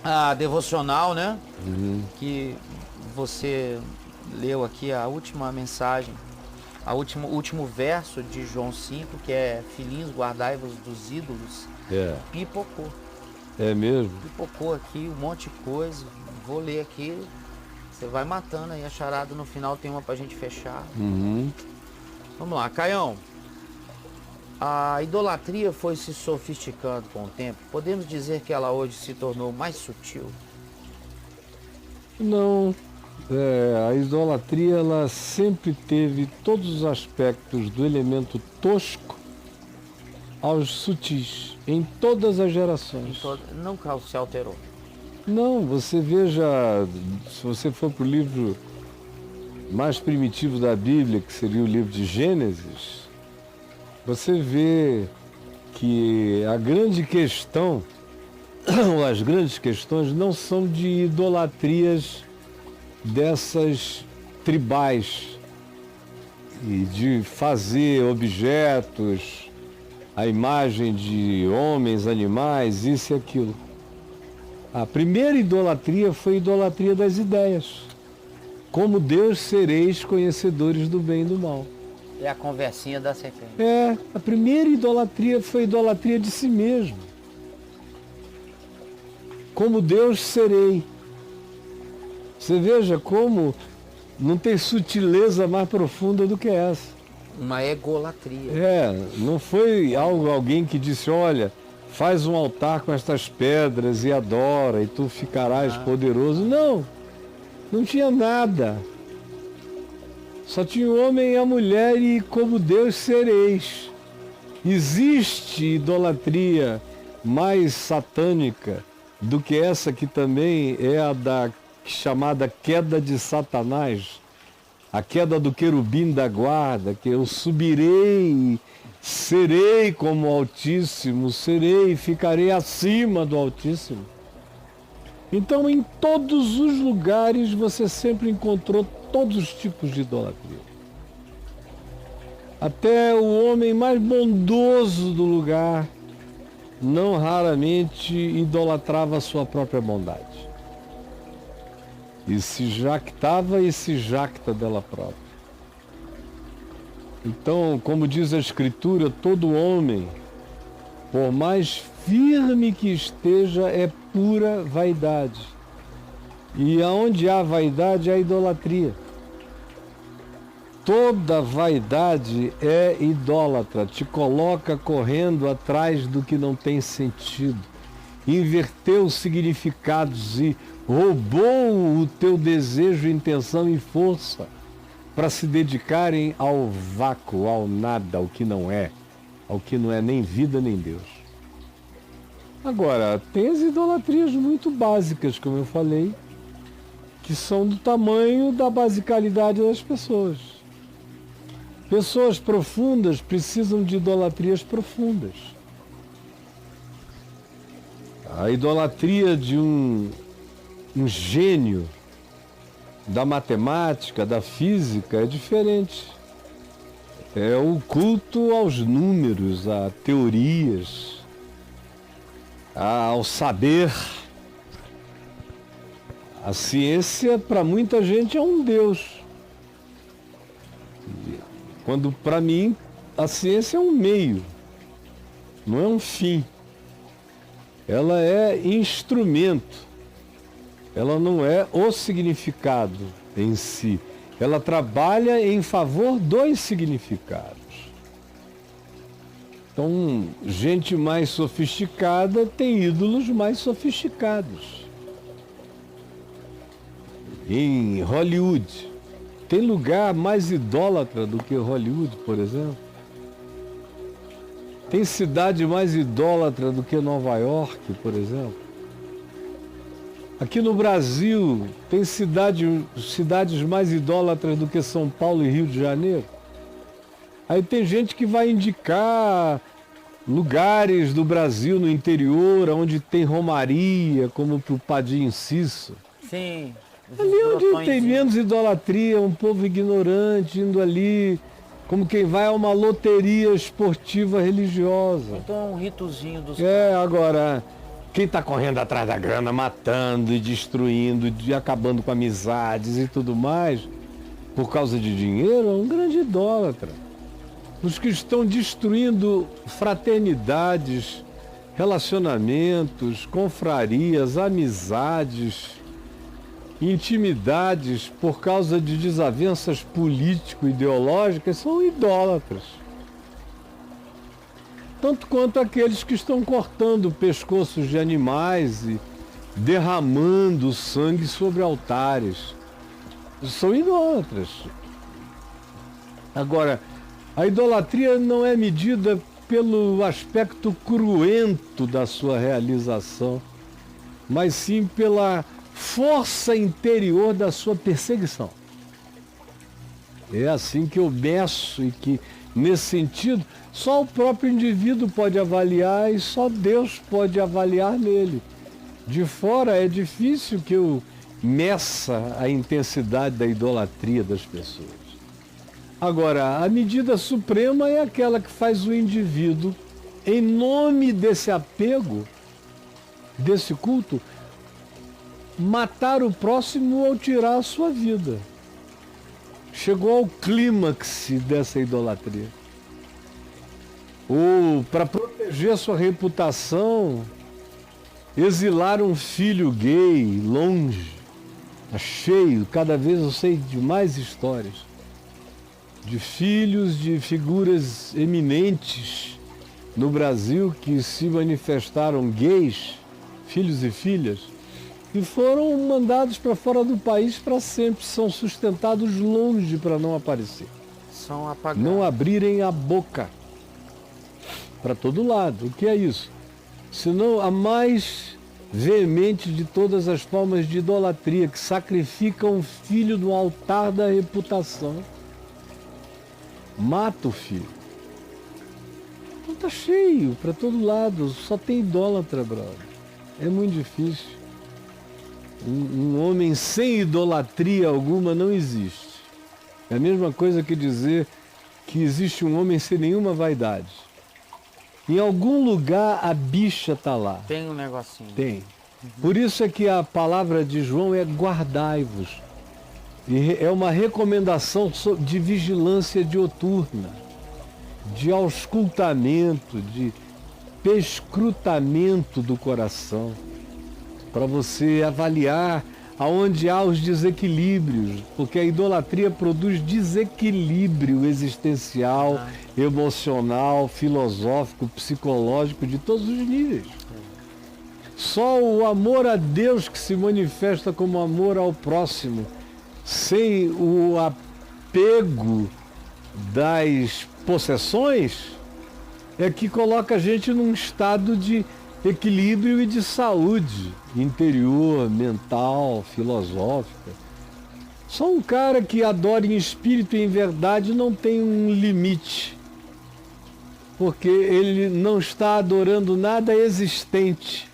a devocional, né? Uhum. Que você leu aqui a última mensagem, o último verso de João 5, que é: filhinhos, guardai-vos dos ídolos. É. Pipocou. É mesmo? Pipocou aqui um monte de coisa. Vou ler aqui. Você vai matando aí a charada. No final tem uma pra gente fechar. Uhum. Vamos lá, Caião. A idolatria foi se sofisticando com o tempo. Podemos dizer que ela hoje se tornou mais sutil? Não. A idolatria, ela sempre teve todos os aspectos do elemento tosco aos sutis, em todas as gerações. Nunca se alterou. Não, você veja, se você for para o livro mais primitivo da Bíblia, que seria o livro de Gênesis, você vê que a grande questão, ou as grandes questões, não são de idolatrias dessas tribais e de fazer objetos à imagem de homens, animais, isso e aquilo. A primeira idolatria foi a idolatria das ideias. Como Deus sereis conhecedores do bem e do mal. É a conversinha da serpente. A primeira idolatria foi a idolatria de si mesmo. Como Deus serei. Você veja como não tem sutileza mais profunda do que essa. Uma egolatria. Não foi alguém que disse, olha, faz um altar com estas pedras e adora e tu ficarás poderoso. Não tinha nada. Só tinha o homem e a mulher e como Deus sereis. Existe idolatria mais satânica do que essa que também é a da chamada queda de Satanás, a queda do querubim da guarda, que eu subirei, serei como o Altíssimo, serei e ficarei acima do Altíssimo. Então, em todos os lugares você sempre encontrou todos os tipos de idolatria. Até o homem mais bondoso do lugar não raramente idolatrava a sua própria bondade. E se jactava e se jacta dela própria. Então, como diz a Escritura, todo homem, por mais firme que esteja, é pura vaidade. E aonde há vaidade, há idolatria. Toda vaidade é idólatra, te coloca correndo atrás do que não tem sentido. Inverteu os significados e roubou o teu desejo, intenção e força para se dedicarem ao vácuo, ao nada, ao que não é nem vida nem Deus. Agora, tem as idolatrias muito básicas, como eu falei, que são do tamanho da basicalidade das pessoas. Pessoas profundas precisam de idolatrias profundas. A idolatria de um gênio da matemática, da física, é diferente. É o culto aos números, a teorias, ao saber. A ciência, para muita gente, é um Deus. Quando, para mim, a ciência é um meio, não é um fim. Ela é instrumento. Ela não é o significado em si. Ela trabalha em favor dos significados. Então, gente mais sofisticada tem ídolos mais sofisticados. Em Hollywood, tem lugar mais idólatra do que Hollywood, por exemplo? Tem cidade mais idólatra do que Nova York, por exemplo? Aqui no Brasil, tem cidades mais idólatras do que São Paulo e Rio de Janeiro? Aí tem gente que vai indicar lugares do Brasil no interior, onde tem romaria, como pro Padim Cisso. Sim. Ali onde tem menos idolatria, um povo ignorante indo ali, como quem vai a uma loteria esportiva religiosa. Então é um ritozinho dos... Agora, Quem está correndo atrás da grana, matando e destruindo, e acabando com amizades e tudo mais, por causa de dinheiro, é um grande idólatra. Os que estão destruindo fraternidades, relacionamentos, confrarias, amizades, intimidades por causa de desavenças político-ideológicas são idólatras. Tanto quanto aqueles que estão cortando pescoços de animais e derramando sangue sobre altares. São idólatras. Agora, a idolatria não é medida pelo aspecto cruento da sua realização, mas sim pela força interior da sua perseguição. É assim que eu meço e que, nesse sentido, só o próprio indivíduo pode avaliar e só Deus pode avaliar nele. De fora é difícil que eu meça a intensidade da idolatria das pessoas. Agora, a medida suprema é aquela que faz o indivíduo, em nome desse apego, desse culto, matar o próximo ou tirar a sua vida. Chegou ao clímax dessa idolatria. Ou, para proteger sua reputação, exilar um filho gay longe. Está cheio, cada vez eu sei de mais histórias. De filhos de figuras eminentes no Brasil que se manifestaram gays, filhos e filhas, e foram mandados para fora do país para sempre, são sustentados longe para não aparecer. São apagados. Não abrirem a boca para todo lado. O que é isso? Senão a mais veemente de todas as formas de idolatria, que sacrifica um filho no altar da reputação. Mata o filho. Então tá cheio para todo lado, só tem idólatra, brother. É muito difícil. Um homem sem idolatria alguma não existe. É a mesma coisa que dizer que existe um homem sem nenhuma vaidade. Em algum lugar a bicha está lá. Tem um negocinho. Tem. Por isso é que a palavra de João é guardai-vos. E é uma recomendação de vigilância dioturna, de auscultamento, de perscrutamento do coração, para você avaliar aonde há os desequilíbrios, porque a idolatria produz desequilíbrio existencial, emocional, filosófico, psicológico, de todos os níveis. Só o amor a Deus que se manifesta como amor ao próximo, sem o apego das possessões, é que coloca a gente num estado de equilíbrio e de saúde interior, mental, filosófica. Só um cara que adora em espírito e em verdade não tem um limite, porque ele não está adorando nada existente.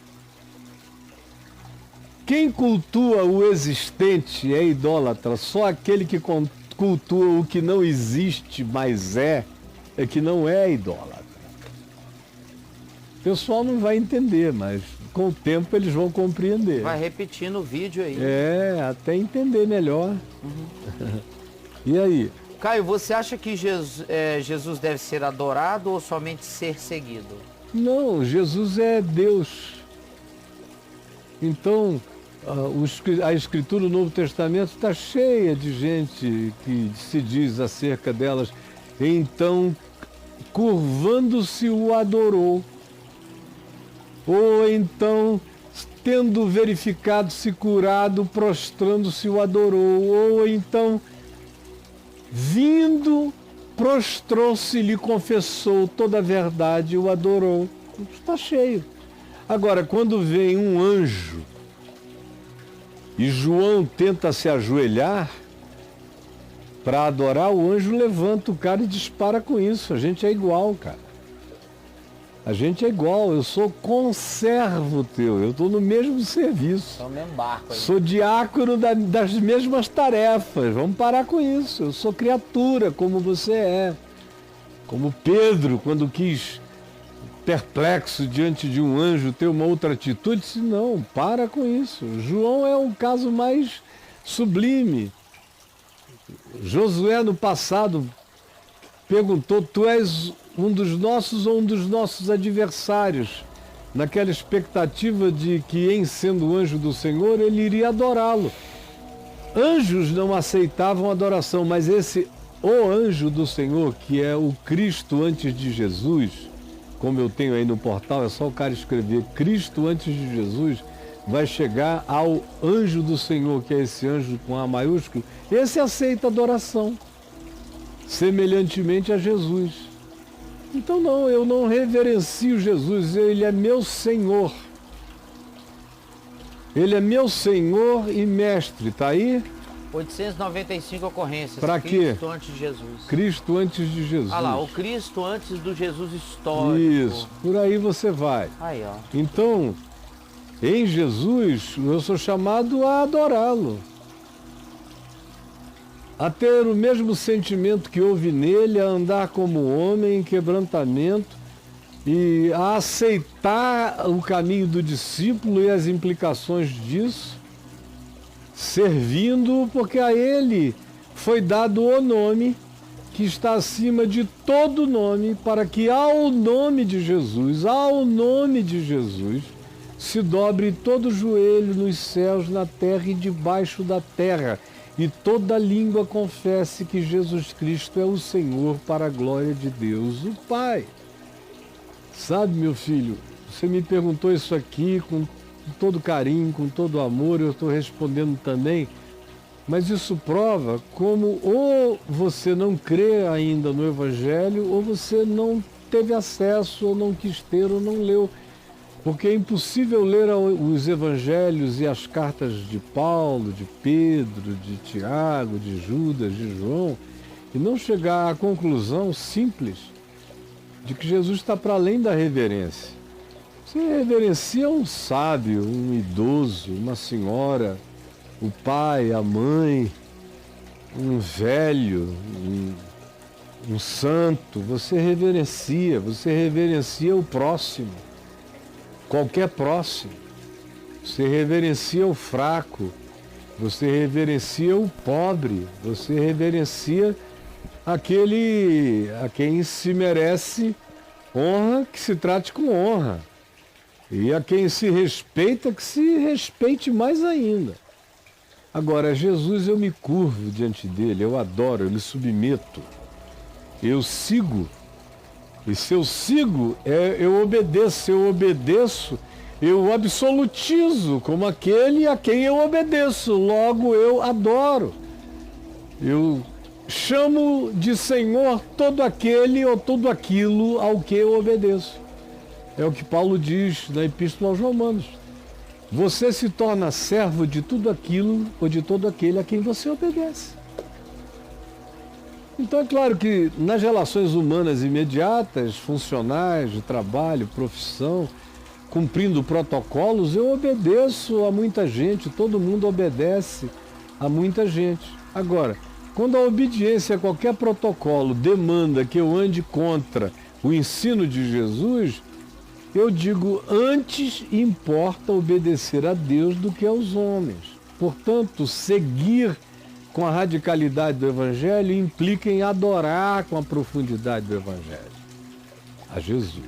Quem cultua o existente é idólatra, só aquele que cultua o que não existe, mas é que não é idólatra. O pessoal não vai entender, mas com o tempo eles vão compreender. Vai repetindo o vídeo aí. É, até entender melhor. E aí? Caio, você acha que Jesus deve ser adorado ou somente ser seguido? Não, Jesus é Deus. Então, a Escritura do Novo Testamento está cheia de gente que se diz acerca delas. Então, curvando-se o adorou. Ou então, tendo verificado-se curado, prostrando-se o adorou. Ou então, vindo, prostrou-se, lhe confessou toda a verdade e o adorou. Está cheio. Agora, quando vem um anjo e João tenta se ajoelhar para adorar, o anjo levanta o cara e dispara com isso. A gente é igual, cara. A gente é igual, eu sou conservo teu, eu estou no mesmo serviço. É o mesmo barco aí. Sou diácono das mesmas tarefas, vamos parar com isso. Eu sou criatura, como você é. Como Pedro, quando quis perplexo diante de um anjo ter uma outra atitude? Disse, não, para com isso. João é o caso mais sublime. Josué no passado perguntou, tu és um dos nossos ou um dos nossos adversários? Naquela expectativa de que, em sendo anjo do Senhor, ele iria adorá-lo. Anjos não aceitavam adoração, mas o anjo do Senhor, que é o Cristo antes de Jesus, como eu tenho aí no portal, é só o cara escrever Cristo antes de Jesus, vai chegar ao anjo do Senhor, que é esse anjo com A maiúsculo, esse aceita adoração, semelhantemente a Jesus. Então não, eu não reverencio Jesus, ele é meu Senhor. Ele é meu Senhor e mestre, tá aí? 895 ocorrências. Para quê? Cristo antes de Jesus. Cristo antes de Jesus. Ah lá, o Cristo antes do Jesus histórico. Isso, por aí você vai. Aí, ó. Então, em Jesus, eu sou chamado a adorá-lo. A ter o mesmo sentimento que houve nele, a andar como homem em quebrantamento e a aceitar o caminho do discípulo e as implicações disso, servindo, porque a ele foi dado o nome que está acima de todo nome, para que ao nome de Jesus, se dobre todo joelho nos céus, na terra e debaixo da terra, e toda língua confesse que Jesus Cristo é o Senhor, para a glória de Deus, o Pai. Sabe, meu filho, você me perguntou isso aqui com todo carinho, com todo amor, eu estou respondendo também, mas isso prova como ou você não crê ainda no Evangelho, ou você não teve acesso, ou não quis ter, ou não leu. Porque é impossível ler os Evangelhos e as cartas de Paulo, de Pedro, de Tiago, de Judas, de João, e não chegar à conclusão simples de que Jesus está para além da reverência. Você reverencia um sábio, um idoso, uma senhora, o pai, a mãe, um velho, um santo. Você reverencia o próximo, qualquer próximo. Você reverencia o fraco, você reverencia o pobre, você reverencia aquele a quem se merece honra, que se trate com honra. E a quem se respeita, que se respeite mais ainda. Agora, Jesus, eu me curvo diante dele, eu adoro, eu me submeto, eu sigo. E se eu sigo, eu obedeço, eu absolutizo como aquele a quem eu obedeço, logo eu adoro. Eu chamo de Senhor todo aquele ou tudo aquilo ao que eu obedeço. É o que Paulo diz na Epístola aos Romanos. Você se torna servo de tudo aquilo ou de todo aquele a quem você obedece. Então é claro que nas relações humanas imediatas, funcionais, de trabalho, profissão, cumprindo protocolos, eu obedeço a muita gente, todo mundo obedece a muita gente. Agora, quando a obediência a qualquer protocolo demanda que eu ande contra o ensino de Jesus, eu digo, antes importa obedecer a Deus do que aos homens. Portanto, seguir com a radicalidade do Evangelho implica em adorar com a profundidade do Evangelho a Jesus.